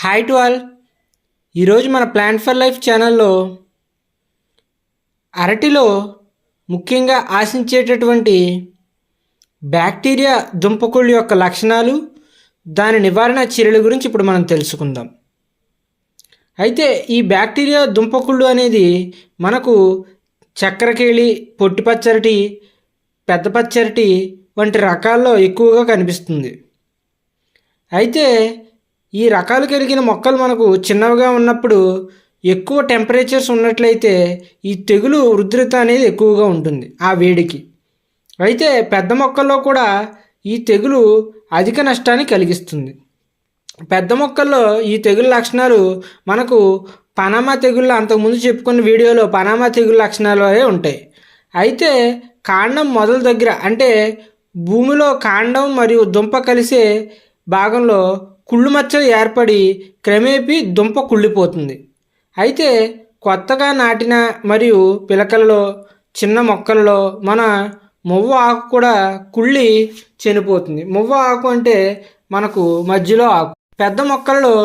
Hi to all. ఈరోజు మన plant for life ఛానల్లో అరటిలో ముఖ్యంగా ఆశించేటటువంటి బ్యాక్టీరియా దుంపకుళ్ళు యొక్క లక్షణాలు, దాని నివారణ చర్యల గురించి ఇప్పుడు మనం తెలుసుకుందాం. అయితే ఈ బ్యాక్టీరియా దుంపకుళ్ళు అనేది మనకు చక్కెరకేళి, పొట్టి పచ్చరటి, పెద్ద పచ్చరటి వంటి రకాల్లో ఎక్కువగా కనిపిస్తుంది. అయితే ఈ రకాలు కలిగిన మొక్కలు మనకు చిన్నవిగా ఉన్నప్పుడు ఎక్కువ టెంపరేచర్స్ ఉన్నట్లయితే ఈ తెగులు ఉధృత అనేది ఎక్కువగా ఉంటుంది ఆ వేడికి. అయితే పెద్ద మొక్కల్లో కూడా ఈ తెగులు అధిక నష్టాన్ని కలిగిస్తుంది. పెద్ద మొక్కల్లో ఈ తెగులు లక్షణాలు మనకు పనామా తెగుళ్ళు అంతకుముందు చెప్పుకున్న వీడియోలో పనామా తెగులు లక్షణాలు ఉంటాయి. అయితే కాండం మొదల దగ్గర అంటే భూమిలో కాండం మరియు దుంప కలిసే భాగంలో కుళ్ళు మచ్చలు ఏర్పడి క్రమేపీ దుంప కుళ్ళిపోతుంది. అయితే కొత్తగా నాటిన మరియు పిలకలలో చిన్న మొక్కలలో మన మువ్వ ఆకు కూడా కుళ్ళి చనిపోతుంది. మువ్వ ఆకు అంటే మనకు మధ్యలో ఆకు. పెద్ద మొక్కలలో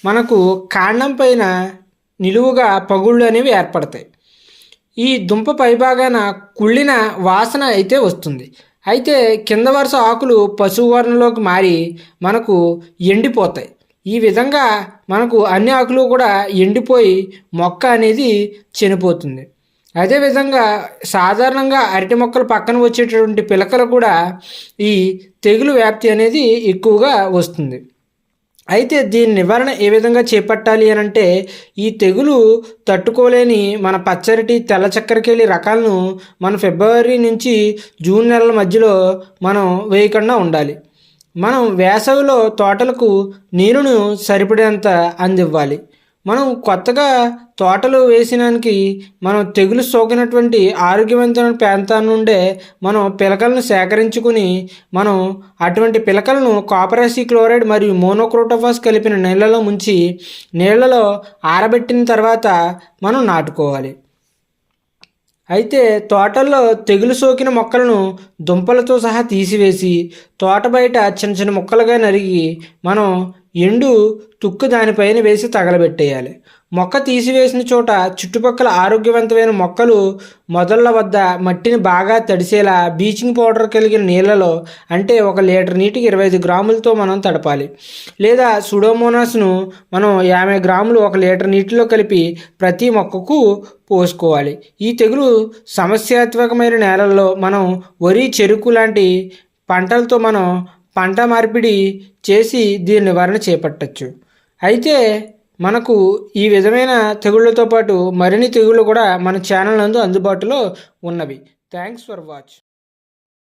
మనకు కాండం పైన నిలువుగా పగుళ్ళు అనేవి ఏర్పడతాయి. ఈ దుంప పైభాగాన కుళ్ళిన వాసన అయితే వస్తుంది. అయితే కింద వరుస ఆకులు పసుపు వర్ణంలోకి మారి మనకు ఎండిపోతాయి. ఈ విధంగా మనకు అన్ని ఆకులు కూడా ఎండిపోయి మొక్క అనేది చనిపోతుంది. అదేవిధంగా సాధారణంగా అరటి మొక్కలు పక్కన వచ్చేటటువంటి పిలకలు కూడా ఈ తెగులు వ్యాప్తి అనేది ఎక్కువగా వస్తుంది. అయితే దీని నివారణ ఏ విధంగా చేపట్టాలి అని అంటే, ఈ తెగులు తట్టుకోలేని మన పచ్చరటి, తెల్ల చక్కెరకేళి రకాలను మన ఫిబ్రవరి నుంచి జూన్ నెలల మధ్యలో మనం వేయకుండా ఉండాలి. మనం వేసవిలో తోటలకు నీరును సరిపడేంత అందివ్వాలి. మనం కొత్తగా తోటలు వేసినానికి మనం తెగులు సోకినటువంటి ఆరోగ్యవంతమైన ప్రాంతాల నుండే మనం పిలకలను సేకరించుకుని మనం అటువంటి పిలకలను కాపరాసి క్లోరైడ్ మరియు మోనోక్రోటోఫాస్ కలిపిన నీళ్ళలో ముంచి నీళ్లలో ఆరబెట్టిన తర్వాత మనం నాటుకోవాలి. అయితే తోటల్లో తెగులు సోకిన మొక్కలను దుంపలతో సహా తీసివేసి తోట బయట చిన్న చిన్న ముక్కలుగా నరిగి మనం ఎండు తుక్కు దానిపైన వేసి తగలబెట్టేయాలి. మొక్క తీసివేసిన చోట చుట్టుపక్కల ఆరోగ్యవంతమైన మొక్కలు మొదళ్ళ వద్ద మట్టిని బాగా తడిసేలా బ్లీచింగ్ పౌడర్ కలిగిన నీళ్ళలో అంటే 1 లీటర్ నీటికి 25 గ్రాములతో మనం తడపాలి. లేదా సుడోమోనాస్ను మనం 50 గ్రాములు 1 లీటర్ నీటిలో కలిపి ప్రతి మొక్కకు పోసుకోవాలి. ఈ తెగులు సమస్యాత్మకమైన నేలల్లో మనం వరి, చెరుకు లాంటి పంటలతో మనం పంట మార్పిడి చేసి దీని నివారణ చేపట్టచ్చు. అయితే మనకు ఈ విధమైన తెగుళ్ళతో పాటు మరిన్ని తెగుళ్ళు కూడా మన ఛానల్ నందు అందుబాటులో ఉన్నవి. Thanks for watch.